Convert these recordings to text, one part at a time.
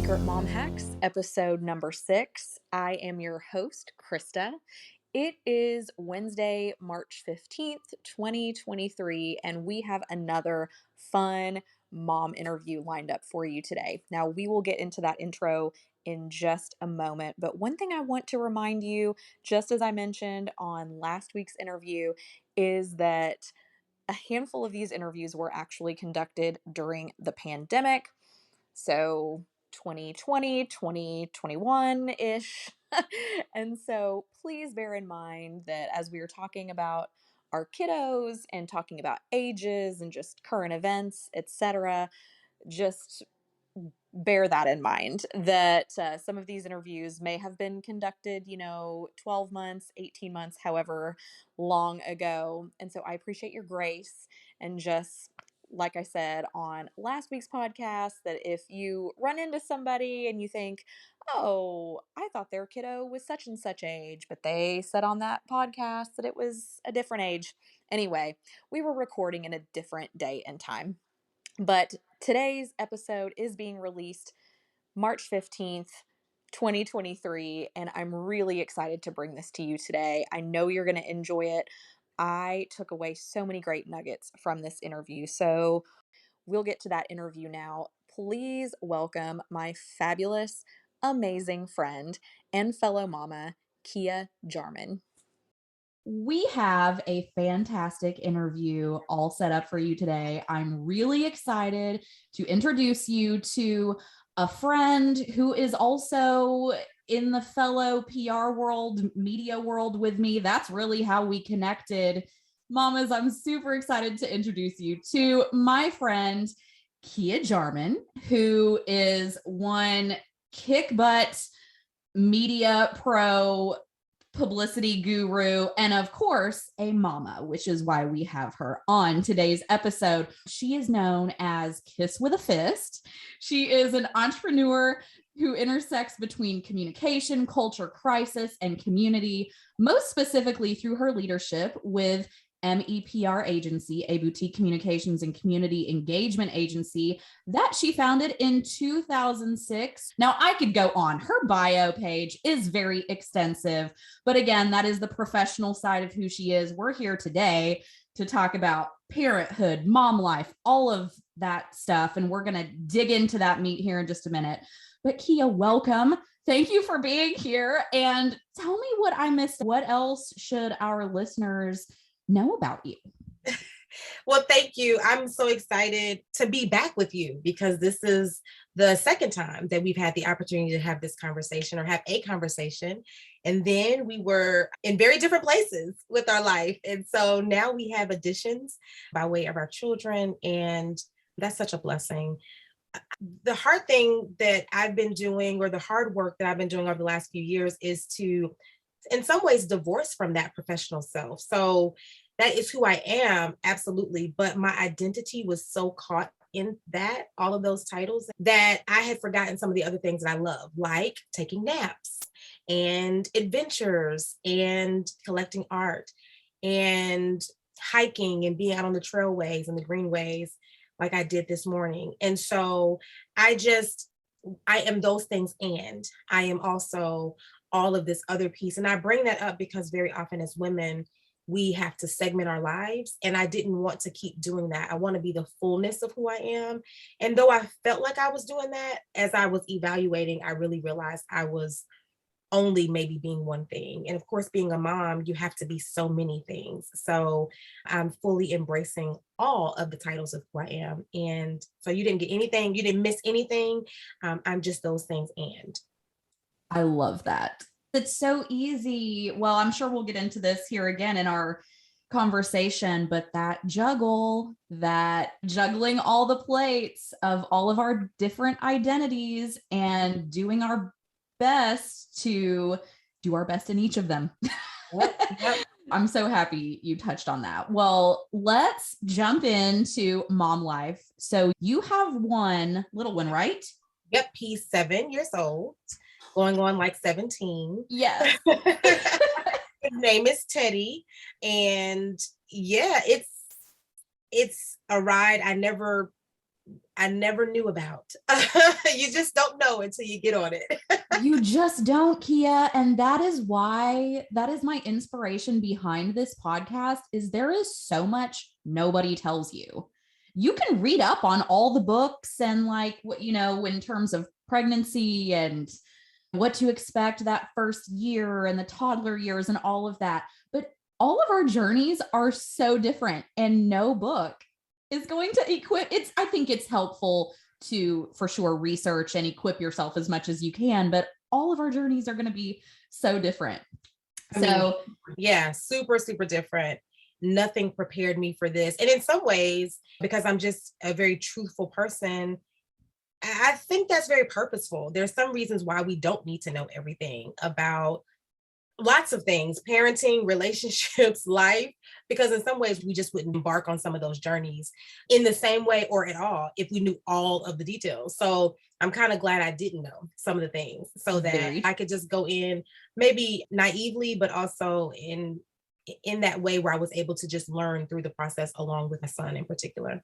Secret Mom Hacks, episode number 6. I am your host, Krista. It is Wednesday, March 15th, 2023, and we have another fun mom interview lined up for you today. Now, we will get into that intro in just a moment, but one thing I want to remind you, just as I mentioned on last week's interview, is that a handful of these interviews were actually conducted during the pandemic. So 2020, 2021-ish. And so please bear in mind that as we are talking about our kiddos and talking about ages and just current events, etc., just bear that in mind that some of these interviews may have been conducted, 12 months, 18 months, however long ago. And so I appreciate your grace. And just like I said on last week's podcast, that if you run into somebody and you think, oh, I thought their kiddo was such and such age, but they said on that podcast that it was a different age. Anyway, we were recording in a different day and time. But today's episode is being released March 15th, 2023, and I'm really excited to bring this to you today. I know you're going to enjoy it. I took away so many great nuggets from this interview. So we'll get to that interview now. Please welcome my fabulous, amazing friend and fellow mama, Kia Jarmon. We have a fantastic interview all set up for you today. I'm really excited to introduce you to a friend who is also in the fellow PR world, media world with me. That's really how we connected. Mamas, I'm super excited to introduce you to my friend, Kia Jarmon, who is one kick butt media pro, publicity guru, and of course, a mama, which is why we have her on today's episode. She is known as Kiss with a Fist. She is an entrepreneur who intersects between communication, culture crisis, and community, most specifically through her leadership with MEPR Agency, a boutique communications and community engagement agency that she founded in 2006. Now, I could go on. Her bio page is very extensive, but again, that is the professional side of who she is. We're here today to talk about parenthood, mom life, all of that stuff, and we're going to dig into that meat here in just a minute. But Kia, welcome. Thank you for being here, and tell me what I missed. What else should our listeners know about you? Well, thank you. I'm so excited to be back with you because this is the second time that we've had the opportunity to have this conversation or have a conversation. And then we were in very different places with our life. And so now we have additions by way of our children. And that's such a blessing. The hard thing that I've been doing, or the hard work that I've been doing over the last few years, is to, in some ways, divorce from that professional self. So that is who I am, absolutely. But my identity was so caught in that, all of those titles, that I had forgotten some of the other things that I love, like taking naps and adventures and collecting art and hiking and being out on the trailways and the greenways like I did this morning. And so I am those things, and I am also all of this other piece. And I bring that up because very often as women, we have to segment our lives. And I didn't want to keep doing that. I want to be the fullness of who I am. And though I felt like I was doing that, as I was evaluating, I really realized I was only maybe being one thing. And of course, being a mom, you have to be so many things. So I'm fully embracing all of the titles of who I am. And so you didn't get anything, you didn't miss anything. I'm just those things. And I love that. It's so easy. Well, I'm sure we'll get into this here again in our conversation, but that juggling all the plates of all of our different identities and doing our best to do our best in each of them. Yep. I'm so happy you touched on that. Well, let's jump into mom life. So you have one little one, right? Yep, he's 7 years old, going on like 17. Yes. His name is Teddy. And yeah, it's a ride I never I never knew about. You just don't know until you get on it. You just don't, Kia. And that is why, that is my inspiration behind this podcast, is there is so much nobody tells you. You can read up on all the books and like what, you know, in terms of pregnancy and what to expect that first year and the toddler years and all of that. But all of our journeys are so different, and no book is going to equip. I think it's helpful to, for sure, research and equip yourself as much as you can, but all of our journeys are going to be so different. Yeah, super, super different. Nothing prepared me for this. And in some ways, because I'm just a very truthful person, I think that's very purposeful. There's some reasons why we don't need to know everything about lots of things, parenting, relationships, life, because in some ways we just wouldn't embark on some of those journeys in the same way or at all if we knew all of the details. So I'm kind of glad I didn't know some of the things so that I could just go in maybe naively, but also in that way where I was able to just learn through the process along with my son in particular.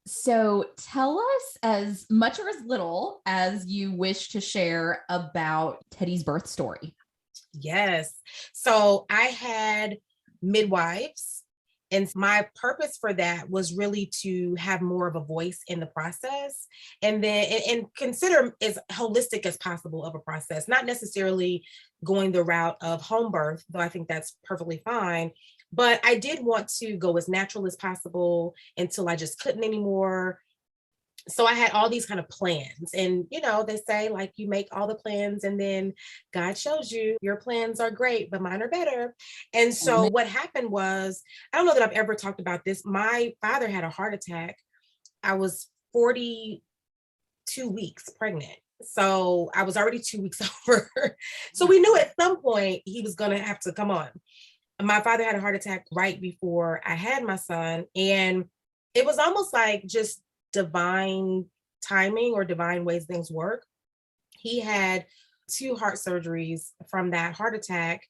So tell us as much or as little as you wish to share about Teddy's birth story. Yes. So I had midwives, and my purpose for that was really to have more of a voice in the process, and then and consider as holistic as possible of a process, not necessarily going the route of home birth, though I think that's perfectly fine. But I did want to go as natural as possible until I just couldn't anymore. So I had all these kind of plans, and you know, they say like you make all the plans and then God shows you your plans are great, but mine are better. And so what happened was, I don't know that I've ever talked about this. My father had a heart attack. I was 42 weeks pregnant. So I was already 2 weeks over. So we knew at some point he was going to have to come on. My father had a heart attack right before I had my son. And it was almost like just divine timing or divine ways things work. He had 2 heart surgeries from that heart attack.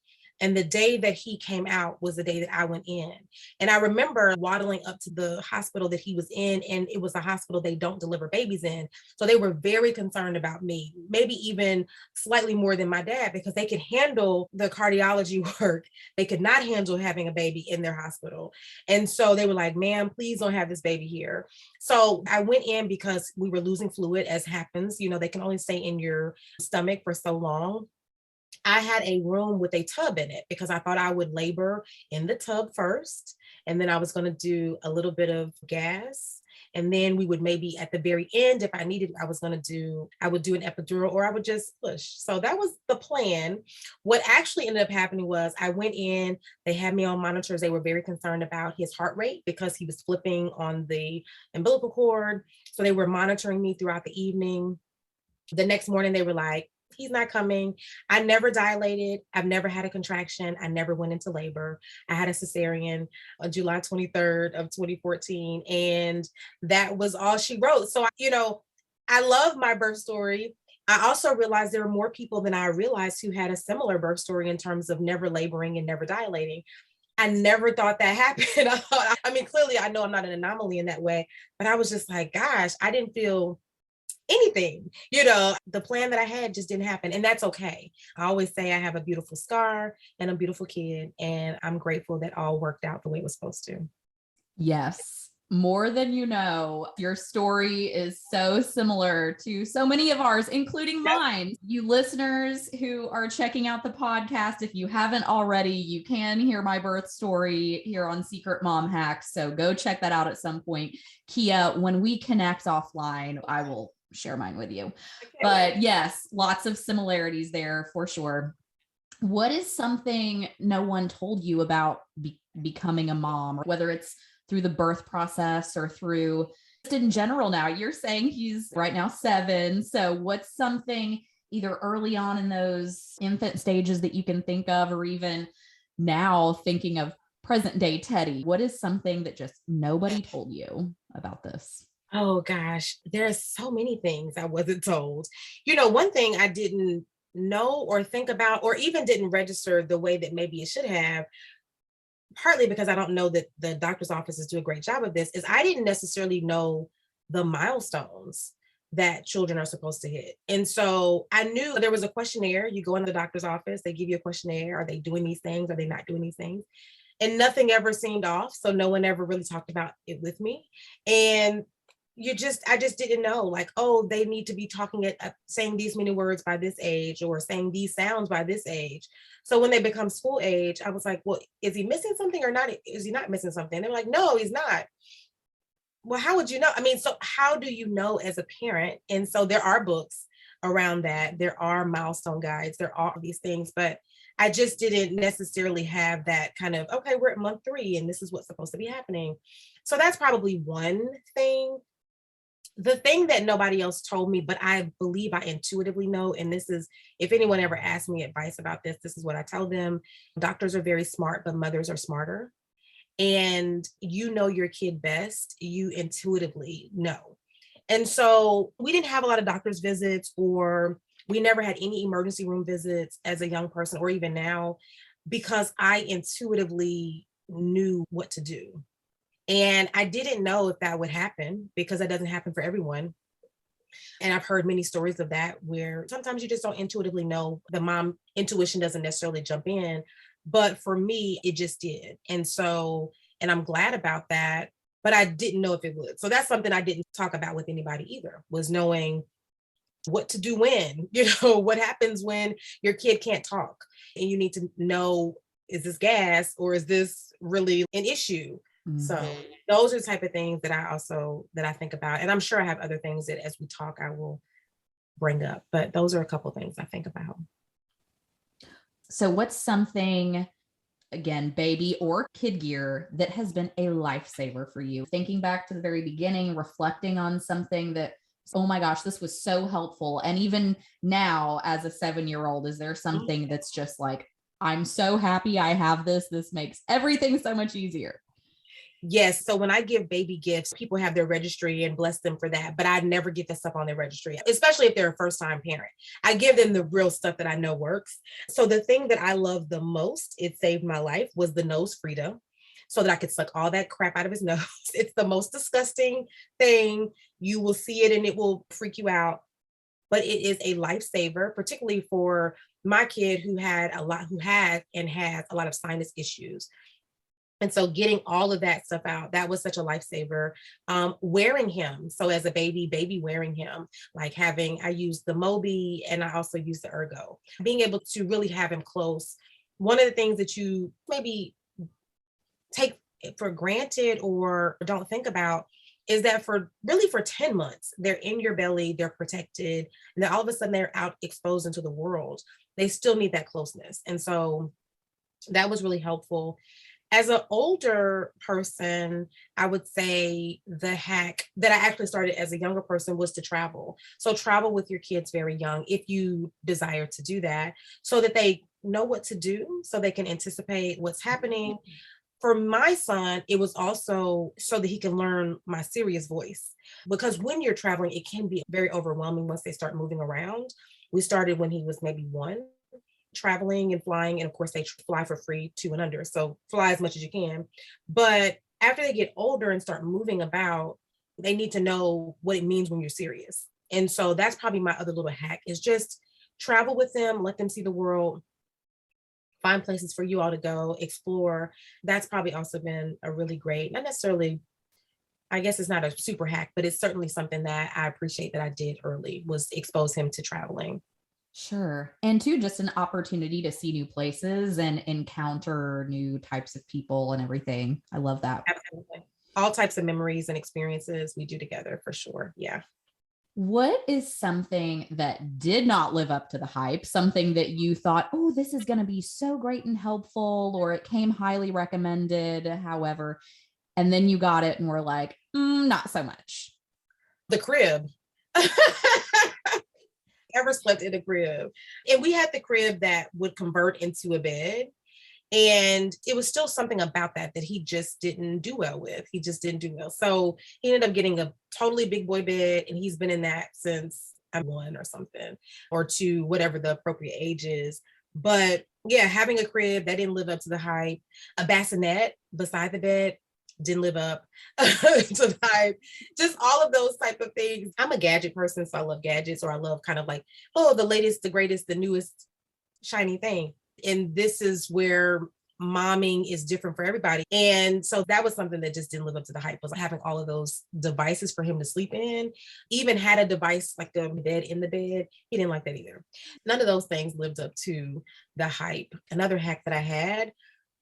And the day that he came out was the day that I went in. And I remember waddling up to the hospital that he was in, and it was a hospital they don't deliver babies in. So they were very concerned about me, maybe even slightly more than my dad, because they could handle the cardiology work. They could not handle having a baby in their hospital. And so they were like, ma'am, please don't have this baby here. So I went in because we were losing fluid, as happens. You know, they can only stay in your stomach for so long. I had a room with a tub in it because I thought I would labor in the tub first. And then I was going to do a little bit of gas. And then we would maybe at the very end, if I needed, I would do an epidural, or I would just push. So that was the plan. What actually ended up happening was I went in, they had me on monitors. They were very concerned about his heart rate because he was flipping on the umbilical cord. So they were monitoring me throughout the evening. The next morning, they were like, he's not coming. I never dilated. I've never had a contraction. I never went into labor. I had a cesarean on July 23rd of 2014. And that was all she wrote. So, you know, I love my birth story. I also realized there were more people than I realized who had a similar birth story in terms of never laboring and never dilating. I never thought that happened. I mean, clearly I know I'm not an anomaly in that way, but I was just like, gosh, I didn't feel anything. You know, the plan that I had just didn't happen. And that's okay. I always say I have a beautiful scar and a beautiful kid. And I'm grateful that all worked out the way it was supposed to. Yes. More than you know, your story is so similar to so many of ours, including mine. You listeners who are checking out the podcast, if you haven't already, you can hear my birth story here on Secret Mom Hacks. So go check that out at some point. Kia, when we connect offline, I will share mine with you. But yes, lots of similarities there for sure. What is something no one told you about becoming a mom, or whether it's through the birth process or through just in general? Now you're saying he's right now 7. So what's something either early on in those infant stages that you can think of, or even now thinking of present day Teddy? What is something that just nobody told you about this? Oh gosh, there's so many things I wasn't told. You know, one thing I didn't know or think about, or even didn't register the way that maybe it should have, partly because I don't know that the doctor's offices do a great job of this, is I didn't necessarily know the milestones that children are supposed to hit. And so I knew there was a questionnaire. You go into the doctor's office, they give you a questionnaire. Are they doing these things? Are they not doing these things? And nothing ever seemed off. So no one ever really talked about it with me. And I just didn't know, like, oh, they need to be talking saying these many words by this age, or saying these sounds by this age. So when they become school age, I was like, well, is he missing something or not? Is he not missing something? They're like, no, he's not. Well, how would you know? I mean, so how do you know as a parent? And so there are books around that. There are milestone guides. There are these things, but I just didn't necessarily have that kind of, okay, we're at month 3 and this is what's supposed to be happening. So that's probably one thing. The thing that nobody else told me, but I believe I intuitively know, and this is, if anyone ever asks me advice about this, this is what I tell them. Doctors are very smart, but mothers are smarter. And you know your kid best, you intuitively know. And so we didn't have a lot of doctor's visits, or we never had any emergency room visits as a young person, or even now, because I intuitively knew what to do. And I didn't know if that would happen, because that doesn't happen for everyone. And I've heard many stories of that, where sometimes you just don't intuitively know. The mom intuition doesn't necessarily jump in. But for me, it just did. And I'm glad about that, but I didn't know if it would. So that's something I didn't talk about with anybody either, was knowing what to do when, what happens when your kid can't talk, and you need to know, is this gas or is this really an issue? Mm-hmm. So those are the type of things that I think about. And I'm sure I have other things that as we talk, I will bring up, but those are a couple of things I think about. So what's something, again, baby or kid gear, that has been a lifesaver for you? Thinking back to the very beginning, reflecting on something that, oh my gosh, this was so helpful. And even now as a 7-year-old, is there something that's just like, I'm so happy I have this. This makes everything so much easier. Yes. So when I give baby gifts, people have their registry, and bless them for that. But I never get the stuff on their registry, especially if they're a first-time parent. I give them the real stuff that I know works. So the thing that I love the most, it saved my life, was the nose Frida, so that I could suck all that crap out of his nose. It's the most disgusting thing. You will see it and it will freak you out. But it is a lifesaver, particularly for my kid who had and has a lot of sinus issues. And so getting all of that stuff out, that was such a lifesaver. Wearing him. So as a baby wearing him, like I used the Moby, and I also used the Ergo. Being able to really have him close. One of the things that you maybe take for granted or don't think about is that for 10 months, they're in your belly, they're protected, and then all of a sudden they're out exposed into the world. They still need that closeness. And so that was really helpful. As an older person, I would say the hack that I actually started as a younger person was to travel. So travel with your kids very young, if you desire to do that, so that they know what to do, so they can anticipate what's happening. For my son, it was also so that he can learn my serious voice, because when you're traveling, it can be very overwhelming once they start moving around. We started when he was maybe 1. Traveling and flying, and of course they fly for free 2 and under, so fly as much as you can. But after they get older and start moving about, they need to know what it means when you're serious. And so that's probably my other little hack, is just travel with them, let them see the world, find places for you all to go explore. That's probably also been a really great, not necessarily, I guess it's not a super hack, but it's certainly something that I appreciate that I did early, was expose him to traveling. Sure. And too, just an opportunity to see new places and encounter new types of people and everything. I love that. Absolutely. All types of memories and experiences we do together, for sure. Yeah. What is something that did not live up to the hype? Something that you thought, oh, this is going to be so great and helpful, or it came highly recommended, however, and then you got it and were like, not so much. The crib. Ever slept in a crib. And we had the crib that would convert into a bed. And it was still something about that he just didn't do well with. He just didn't do well. So he ended up getting a totally big boy bed, and he's been in that since I'm 1 or something, or 2, whatever the appropriate age is. But yeah, having a crib that didn't live up to the hype, a bassinet beside the bed, didn't live up to the hype, just all of those type of things. I'm a gadget person, so I love gadgets, or I love kind of like, oh, the latest, the greatest, the newest shiny thing. And this is where momming is different for everybody. And so that was something that just didn't live up to the hype, was having all of those devices for him to sleep in. Even had a device like the bed in the bed. He didn't like that either. None of those things lived up to the hype. Another hack that I had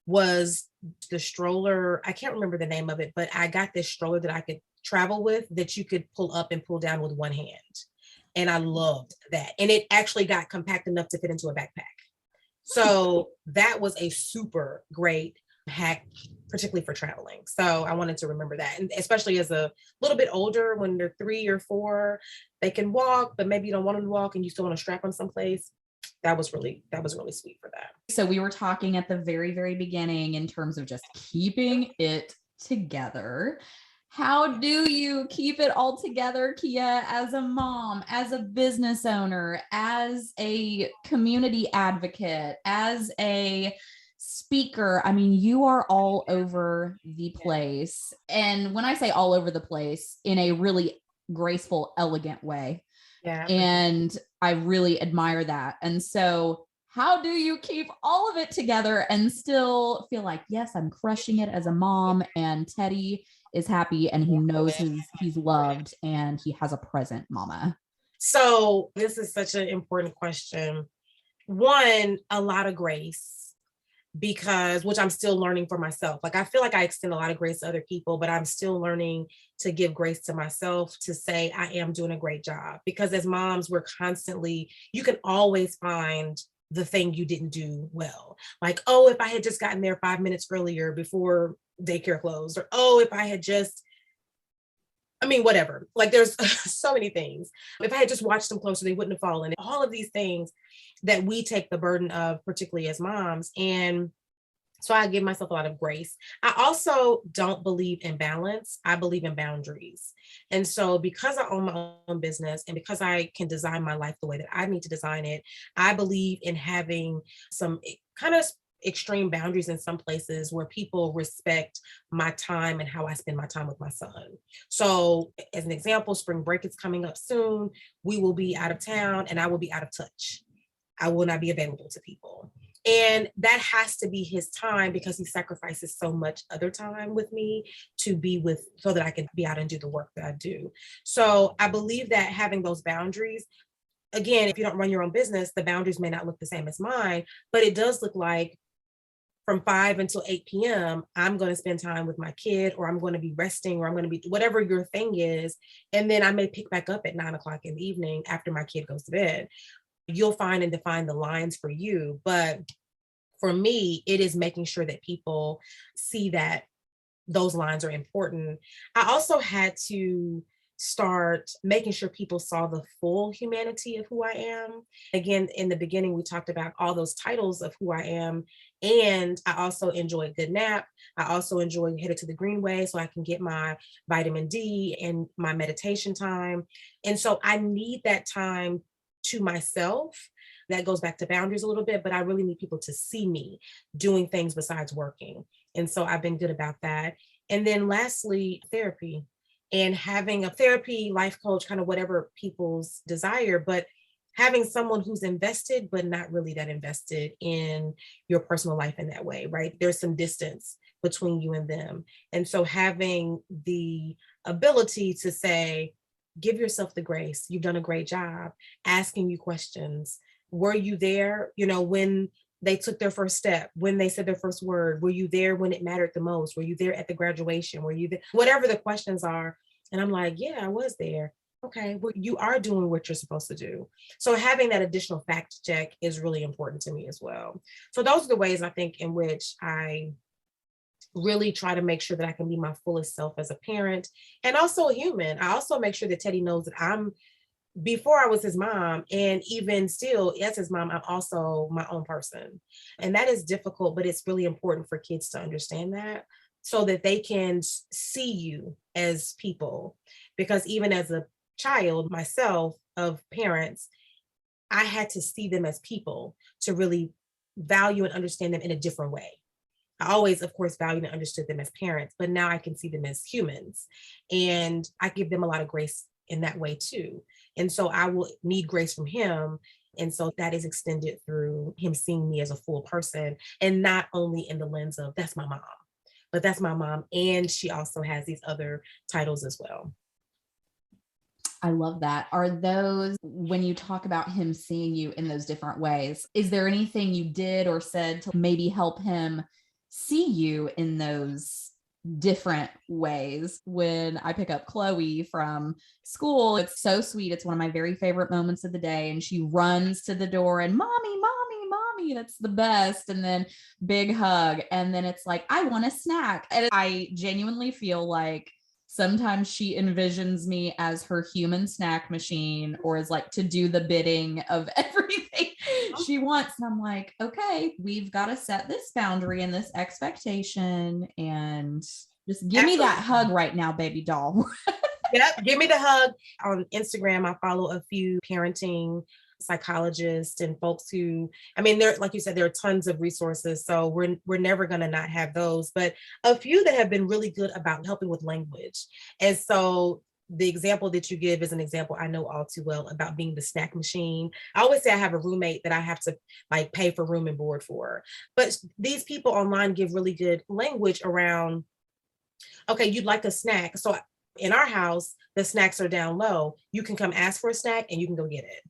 was the stroller. I can't remember the name of it, but I got this stroller that I could travel with that you could pull up and pull down with one hand. And I loved that. And it actually got compact enough to fit into a backpack. So that was a super great hack, particularly for traveling. So I wanted to remember that. And especially as a little bit older, when they're 3 or 4, they can walk, but maybe you don't want them to walk and you still want to strap them someplace. That was really sweet for that. So we were talking at the very, very beginning in terms of just keeping it together. How do you keep it all together, Kia, as a mom, as a business owner, as a community advocate, as a speaker? I mean, you are all over the place. And when I say all over the place, in a really graceful, elegant way. Yeah. And I really admire that. And so how do you keep all of it together and still feel like, yes, I'm crushing it as a mom, and Teddy is happy and he knows he's loved and he has a present mama? So this is such an important question. One, a lot of grace, because which I'm still learning for myself. Like I feel like I extend a lot of grace to other people, but I'm still learning to give grace to myself, to say I am doing a great job. Because as moms, we're constantly, you can always find the thing you didn't do well. Like, oh, if I had just gotten there 5 minutes earlier before daycare closed, or oh, if I had just, I mean, whatever. Like there's so many things. If I had just watched them closer, they wouldn't have fallen. All of these things that we take the burden of, particularly as moms. And so I give myself a lot of grace. I also don't believe in balance. I believe in boundaries. And so because I own my own business and because I can design my life the way that I need to design it, I believe in having some kind of extreme boundaries in some places where people respect my time and how I spend my time with my son. So as an example, spring break is coming up soon. We will be out of town and I will be out of touch. I will not be available to people. And that has to be his time because he sacrifices so much other time with me to be with, so that I can be out and do the work that I do. So I believe that having those boundaries, again, if you don't run your own business, the boundaries may not look the same as mine, but it does look like from 5 until 8 p.m., I'm going to spend time with my kid, or I'm going to be resting, or I'm going to be whatever your thing is. And then I may pick back up at 9 o'clock in the evening after my kid goes to bed. You'll find and define the lines for you. But for me, it is making sure that people see that those lines are important. I also had to start making sure people saw the full humanity of who I am. Again, in the beginning, we talked about all those titles of who I am. And I also enjoy a good nap. I also enjoy headed to the Greenway so I can get my vitamin D and my meditation time. And so I need that time to myself. That goes back to boundaries a little bit, but I really need people to see me doing things besides working. And so I've been good about that. And then lastly, therapy, and having a therapy, life coach, kind of whatever people's desire, but having someone who's invested, but not really that invested in your personal life in that way, right? There's some distance between you and them. And so having the ability to say, give yourself the grace, you've done a great job, asking you questions. Were you there, when they took their first step, when they said their first word? Were you there when it mattered the most? Were you there at the graduation? Were you there? Whatever the questions are. And I'm like, yeah, I was there. Okay, well, you are doing what you're supposed to do. So having that additional fact check is really important to me as well. So those are the ways I think in which I really try to make sure that I can be my fullest self as a parent and also a human. I also make sure that Teddy knows that before I was his mom, and even still as his mom, I'm also my own person. And that is difficult, but it's really important for kids to understand that so that they can see you as people. Because even as a child myself of parents, I had to see them as people to really value and understand them in a different way. I always, of course, valued and understood them as parents, but now I can see them as humans. And I give them a lot of grace in that way too. And so I will need grace from him. And so that is extended through him seeing me as a full person, and not only in the lens of that's my mom, but that's my mom. And she also has these other titles as well. I love that. Are those, when you talk about him seeing you in those different ways, is there anything you did or said to maybe help him see you in those different ways? When I pick up Chloe from school, it's so sweet. It's one of my very favorite moments of the day. And she runs to the door and mommy, mommy, mommy, that's the best. And then big hug. And then it's like, I want a snack. And I genuinely feel like sometimes she envisions me as her human snack machine, or is like to do the bidding of everything she wants. And I'm like, okay, we've got to set this boundary and this expectation, and just give me that hug right now, baby doll. Yep, give me the hug. On Instagram, I follow a few parenting psychologists and folks who, I mean, there, like you said, there are tons of resources. So we're never going to not have those, but a few that have been really good about helping with language. And so the example that you give is an example I know all too well about being the snack machine. I always say I have a roommate that I have to like pay for room and board for, but these people online give really good language around, okay, you'd like a snack. So in our house, the snacks are down low. You can come ask for a snack and you can go get it.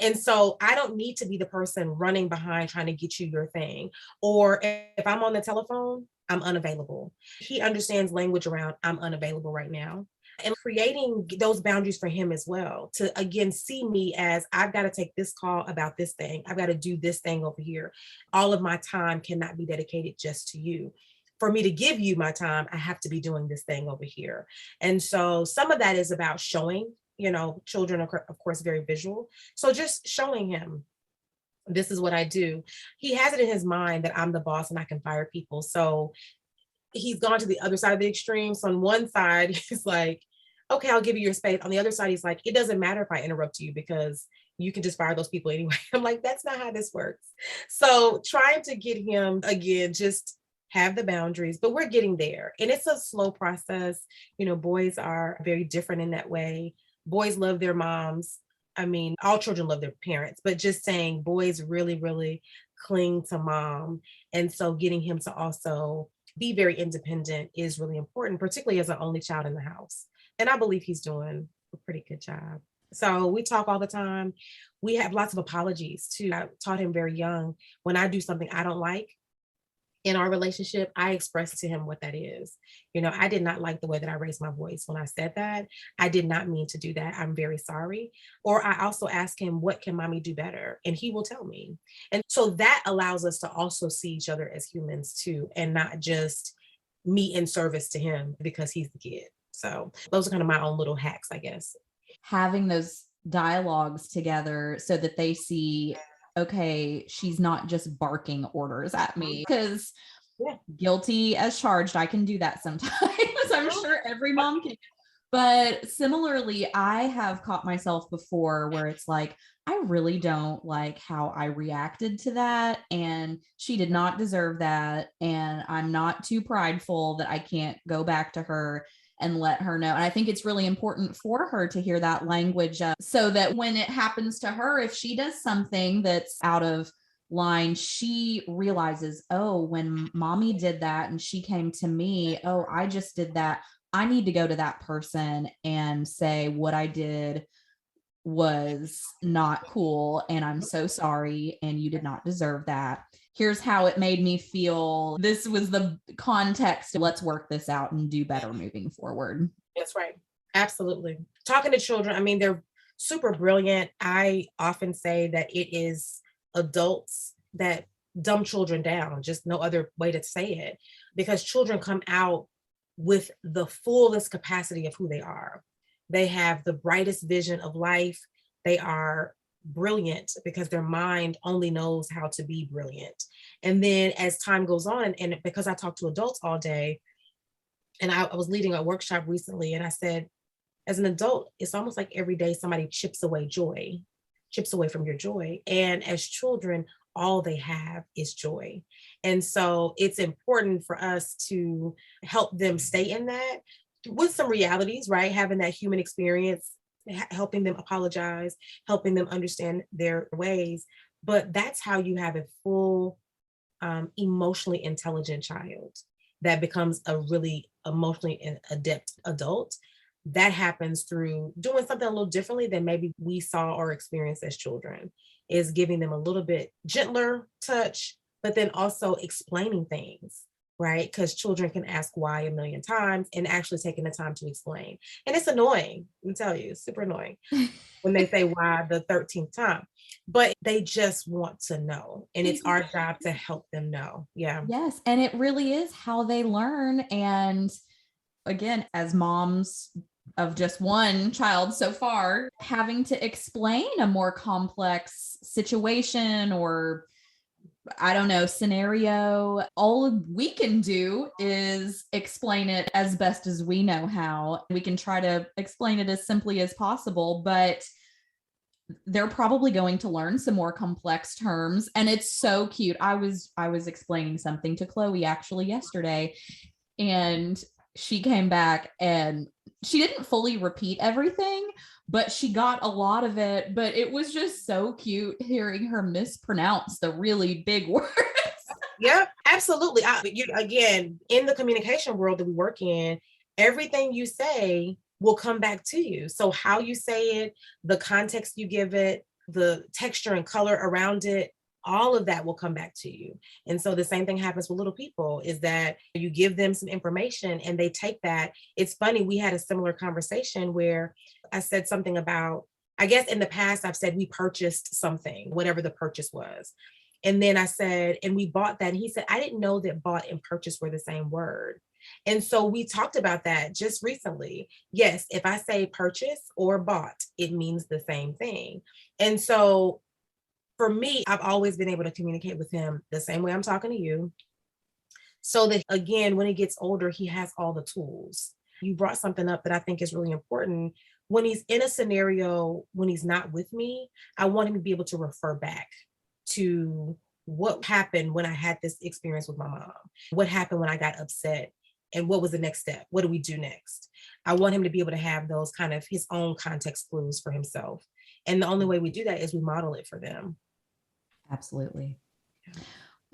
And so I don't need to be the person running behind trying to get you your thing. Or if I'm on the telephone, I'm unavailable. He understands language around I'm unavailable right now. And creating those boundaries for him as well, to again see me as I've got to take this call about this thing. I've got to do this thing over here. All of my time cannot be dedicated just to you. For me to give you my time, I have to be doing this thing over here. And so some of that is about showing. Children are, of course, very visual. So just showing him, this is what I do. He has it in his mind that I'm the boss and I can fire people. So he's gone to the other side of the extreme. So on one side, he's like, okay, I'll give you your space. On the other side, he's like, it doesn't matter if I interrupt you because you can just fire those people anyway. I'm like, that's not how this works. So trying to get him, again, just have the boundaries, but we're getting there. And it's a slow process. Boys are very different in that way. Boys love their moms. I mean, all children love their parents, but just saying boys really, really cling to mom. And so getting him to also be very independent is really important, particularly as an only child in the house. And I believe he's doing a pretty good job. So we talk all the time. We have lots of apologies too. I taught him very young, when I do something I don't like in our relationship, I expressed to him what that is. I did not like the way that I raised my voice when I said that. I did not mean to do that. I'm very sorry. Or I also ask him, what can mommy do better? And he will tell me. And so that allows us to also see each other as humans too, and not just me in service to him because he's the kid. So those are kind of my own little hacks, I guess. Having those dialogues together so that they see, okay, she's not just barking orders at me, because guilty as charged. I can do that sometimes. I'm sure every mom can. But similarly, I have caught myself before where it's like, I really don't like how I reacted to that. And she did not deserve that. And I'm not too prideful that I can't go back to her and let her know. And I think it's really important for her to hear that language so that when it happens to her, if she does something that's out of line, she realizes, oh, when mommy did that and she came to me, oh, I just did that. I need to go to that person and say what I did was not cool. And I'm so sorry. And you did not deserve that. Here's how it made me feel. This was the context. Let's work this out and do better moving forward. That's right. Absolutely. Talking to children, I mean, they're super brilliant. I often say that it is adults that dumb children down, just no other way to say it, because children come out with the fullest capacity of who they are. They have the brightest vision of life. They are brilliant because their mind only knows how to be brilliant. And then as time goes on, and because I talk to adults all day, and I was leading a workshop recently, and I said, as an adult, it's almost like every day somebody chips away from your joy. And as children, all they have is joy. And so it's important for us to help them stay in that with some realities, right? Having that human experience, helping them apologize, helping them understand their ways. But that's how you have a full, emotionally intelligent child that becomes a really emotionally adept adult. That happens through doing something a little differently than maybe we saw or experienced as children, is giving them a little bit gentler touch, but then also explaining things, right? Because children can ask why a million times, and actually taking the time to explain. And it's annoying, let me tell you, it's super annoying when they say why the 13th time, but they just want to know. And it's our job to help them know. Yeah. Yes. And it really is how they learn. And again, as moms of just one child so far, having to explain a more complex situation or, I don't know, scenario, all we can do is explain it as best as we know how. We can try to explain it as simply as possible, but they're probably going to learn some more complex terms. And it's so cute. I was explaining something to Chloe actually yesterday, and she came back and she didn't fully repeat everything, but she got a lot of it. But it was just so cute hearing her mispronounce the really big words. Yeah, absolutely. Again, in the communication world that we work in, everything you say will come back to you. So how you say it, the context you give it, the texture and color around it, all of that will come back to you. And so the same thing happens with little people, is that you give them some information and they take that. It's funny, we had a similar conversation where I said something about, I guess in the past, I've said we purchased something, whatever the purchase was. And then I said, and we bought that. And he said, I didn't know that bought and purchase were the same word. And so we talked about that just recently. Yes, if I say purchase or bought, it means the same thing. And so for me, I've always been able to communicate with him the same way I'm talking to you, so that, again, when he gets older, he has all the tools. You brought something up that I think is really important. When he's in a scenario, when he's not with me, I want him to be able to refer back to what happened when I had this experience with my mom, what happened when I got upset, and what was the next step? What do we do next? I want him to be able to have those kind of his own context clues for himself. And the only way we do that is we model it for them. Absolutely.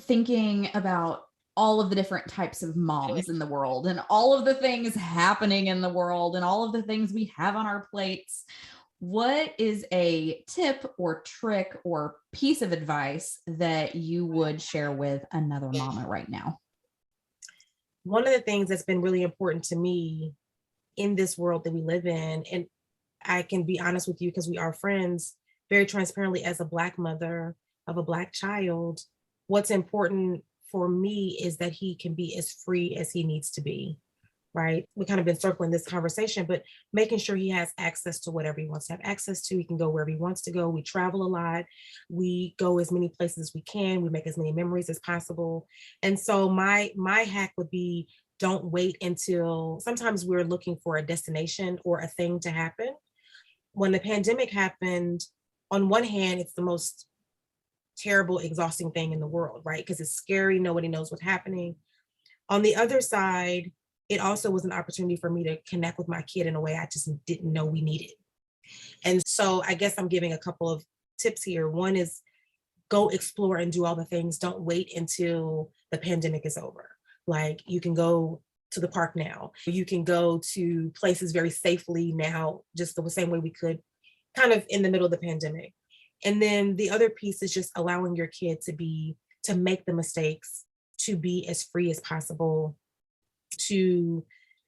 Thinking about all of the different types of moms in the world and all of the things happening in the world and all of the things we have on our plates, what is a tip or trick or piece of advice that you would share with another mama right now? One of the things that's been really important to me in this world that we live in, and I can be honest with you because we are friends, very transparently, as a Black mother of a Black child, what's important for me is that he can be as free as he needs to be, right? We kind of been circling this conversation, but making sure he has access to whatever he wants to have access to. He can go wherever he wants to go. We travel a lot. We go as many places as we can. We make as many memories as possible. And so my hack would be, don't wait until, sometimes we're looking for a destination or a thing to happen. When the pandemic happened, on one hand, it's the most terrible, exhausting thing in the world, right? Because it's scary. Nobody knows what's happening. On the other side, it also was an opportunity for me to connect with my kid in a way I just didn't know we needed. And so I guess I'm giving a couple of tips here. One is, go explore and do all the things. Don't wait until the pandemic is over. Like, you can go to the park now. You can go to places very safely now, just the same way we could kind of in the middle of the pandemic. And then the other piece is just allowing your kid to make the mistakes, to be as free as possible, to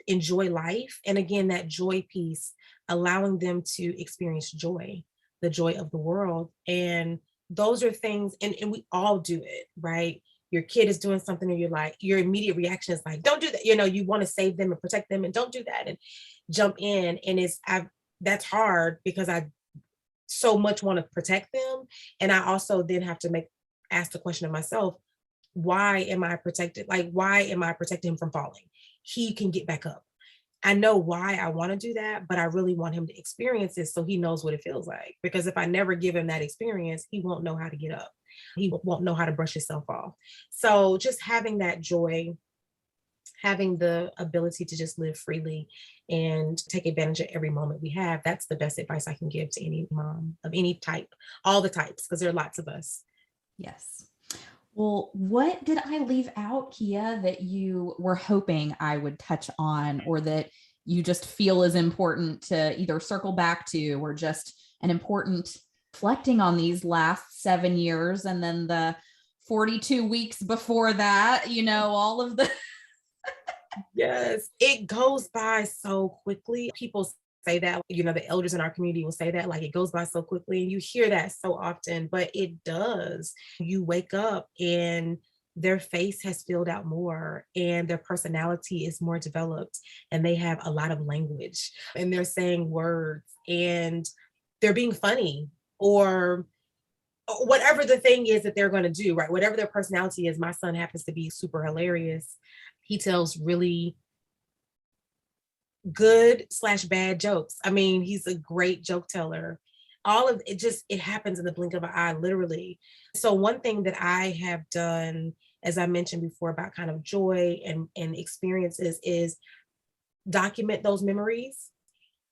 enjoy life. And again, that joy piece, allowing them to experience joy, the joy of the world. And those are things, and we all do it, right? Your kid is doing something and you're like, your immediate reaction is like, don't do that. You want to save them and protect them, and don't do that, and jump in. And that's hard because I so much want to protect them. And I also then have to ask the question of myself, why am I protected? Like, why am I protecting him from falling? He can get back up. I know why I want to do that, but I really want him to experience it so he knows what it feels like. Because if I never give him that experience, he won't know how to get up. He won't know how to brush himself off. So just having that joy, having the ability to just live freely and take advantage of every moment we have, that's the best advice I can give to any mom of any type, all the types, because there are lots of us. Yes. Well, what did I leave out, Kia, that you were hoping I would touch on, or that you just feel is important to either circle back to, or just an important reflecting on these last 7 years and then the 42 weeks before that, all of the Yes, it goes by so quickly. People say that, the elders in our community will say that, like, it goes by so quickly. And you hear that so often, but it does. You wake up and their face has filled out more and their personality is more developed and they have a lot of language and they're saying words and they're being funny or whatever the thing is that they're going to do, right? Whatever their personality is. My son happens to be super hilarious. He tells really good/bad jokes. I mean, he's a great joke teller. All of it just, it happens in the blink of an eye, literally. So one thing that I have done, as I mentioned before, about kind of joy and experiences, is document those memories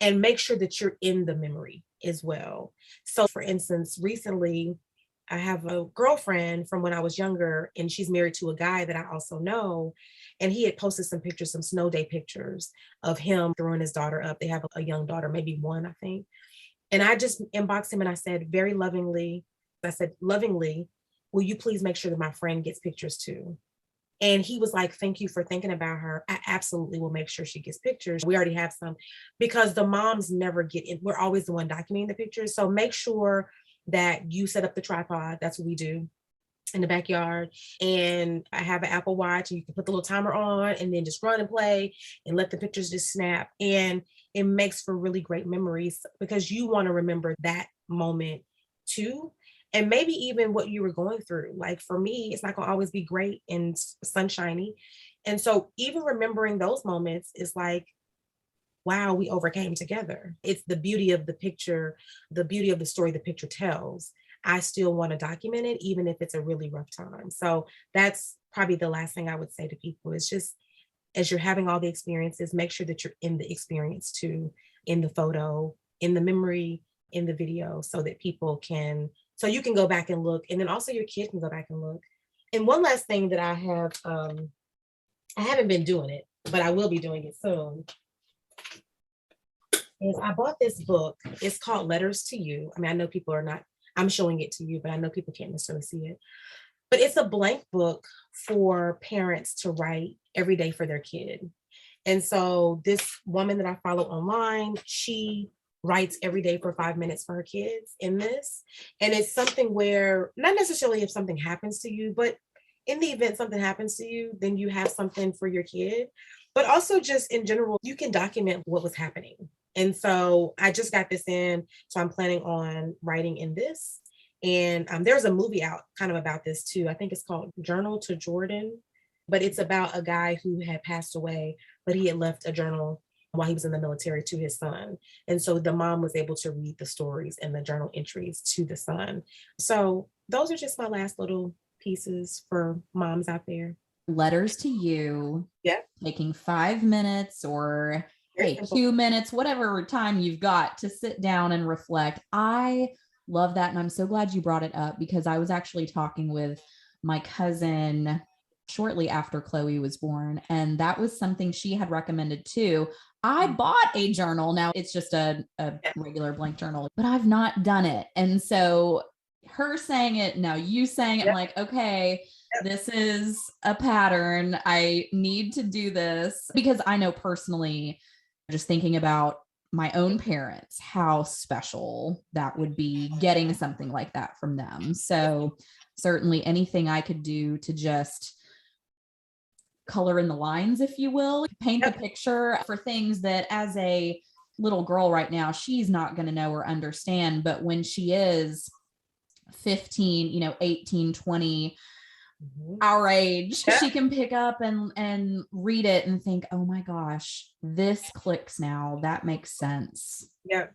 and make sure that you're in the memory as well. So for instance, recently, I have a girlfriend from when I was younger, and she's married to a guy that I also know. And he had posted some pictures, some snow day pictures of him throwing his daughter up. They have a young daughter, maybe one, I think. And I just inboxed him and I said, very lovingly, will you please make sure that my friend gets pictures too? And he was like, thank you for thinking about her. I absolutely will make sure she gets pictures. We already have some, because the moms never get in. We're always the one documenting the pictures. So make sure that you set up the tripod. That's what we do in the backyard. And I have an Apple Watch and you can put the little timer on and then just run and play and let the pictures just snap. And it makes for really great memories because you want to remember that moment too. And maybe even what you were going through. Like for me, it's not going to always be great and sunshiny. And so even remembering those moments is like, wow, we overcame together. It's the beauty of the picture, the beauty of the story the picture tells. I still want to document it, even if it's a really rough time. So that's probably the last thing I would say to people is just, as you're having all the experiences, make sure that you're in the experience too, in the photo, in the memory, in the video, so that so you can go back and look. And then also your kid can go back and look. And one last thing that I have, I haven't been doing it, but I will be doing it soon, is I bought this book. It's called Letters to You. I mean, I know people are not, I'm showing it to you, but I know people can't necessarily see it. But it's a blank book for parents to write every day for their kid. And so this woman that I follow online, she writes every day for 5 minutes for her kids in this. And it's something where, not necessarily if something happens to you, but in the event something happens to you, then you have something for your kid. But also just in general, you can document what was happening. And so I just got this in, so I'm planning on writing in this. And there's a movie out kind of about this too. I think it's called Journal to Jordan, but it's about a guy who had passed away, but he had left a journal while he was in the military to his son. And so the mom was able to read the stories and the journal entries to the son. So those are just my last little pieces for moms out there. Letters to You. Yeah. Taking 5 minutes or 2 minutes, whatever time you've got to sit down and reflect. I love that. And I'm so glad you brought it up because I was actually talking with my cousin shortly after Chloe was born. And that was something she had recommended too. I bought a journal. Now it's just a regular blank journal, but I've not done it. And so her saying it, now you saying it, I'm like, okay, this is a pattern. I need to do this because I know personally, just thinking about my own parents, how special that would be getting something like that from them. So certainly anything I could do to just color in the lines, if you will, paint the picture for things that as a little girl right now, she's not going to know or understand. But when she is 15, 18, 20, our age, she can pick up and read it and think, oh my gosh, this clicks now. That makes sense. Yeah,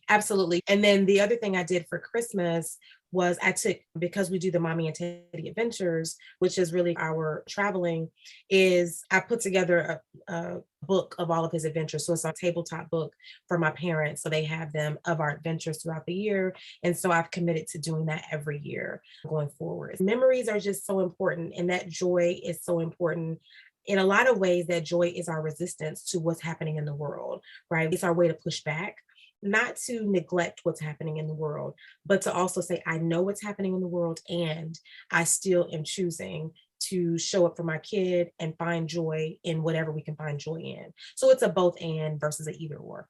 absolutely. And then the other thing I did for Christmas was I took, because we do the Mommy and Teddy Adventures, which is really our traveling, is I put together a book of all of his adventures. So it's a tabletop book for my parents. So they have them of our adventures throughout the year. And so I've committed to doing that every year going forward. Memories are just so important, and that joy is so important. In a lot of ways, that joy is our resistance to what's happening in the world, right? It's our way to push back, not to neglect what's happening in the world, but to also say, I know what's happening in the world, and I still am choosing to show up for my kid and find joy in whatever we can find joy in. So it's a both and versus a either or.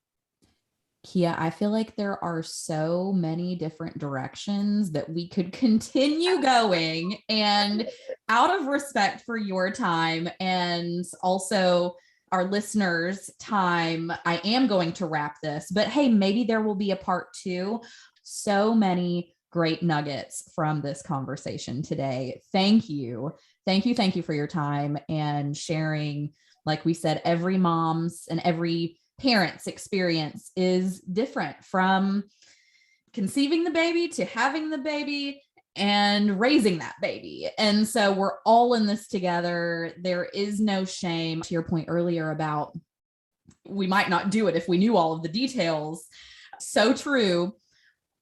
Kia, I feel like there are so many different directions that we could continue going. And out of respect for your time and also our listeners' time, I am going to wrap this. But hey, maybe there will be a part 2. So many great nuggets from this conversation today. Thank you. Thank you. Thank you for your time and sharing. Like we said, every mom's and every parent's experience is different, from conceiving the baby to having the baby and raising that baby. And so we're all in this together. There is no shame. To your point earlier about we might not do it if we knew all of the details. So true.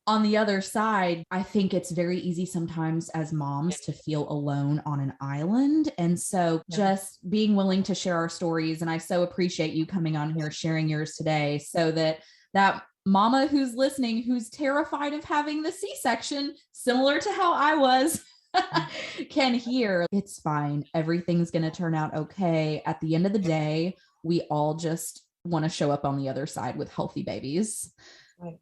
On the other side, I think it's very easy sometimes as moms to feel alone on an island. And so just being willing to share our stories. And I so appreciate you coming on here, sharing yours today, so that that mama who's listening, who's terrified of having the C-section, similar to how I was, can hear it's fine. Everything's going to turn out okay. At the end of the day, we all just want to show up on the other side with healthy babies. Right.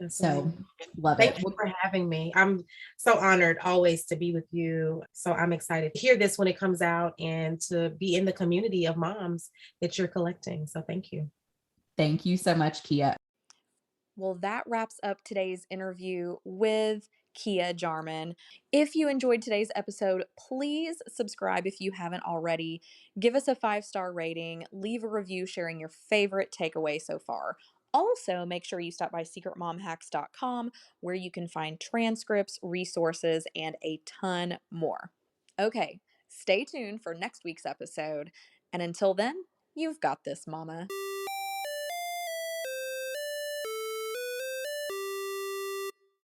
So love Thank it. you for having me. I'm so honored always to be with you. So I'm excited to hear this when it comes out and to be in the community of moms that you're collecting. So thank you. Thank you so much, Kia. Well, that wraps up today's interview with Kia Jarmon. If you enjoyed today's episode, please subscribe if you haven't already. Give us a 5-star rating, leave a review sharing your favorite takeaway so far. Also, make sure you stop by secretmomhacks.com, where you can find transcripts, resources, and a ton more. Okay, stay tuned for next week's episode. And until then, you've got this, mama.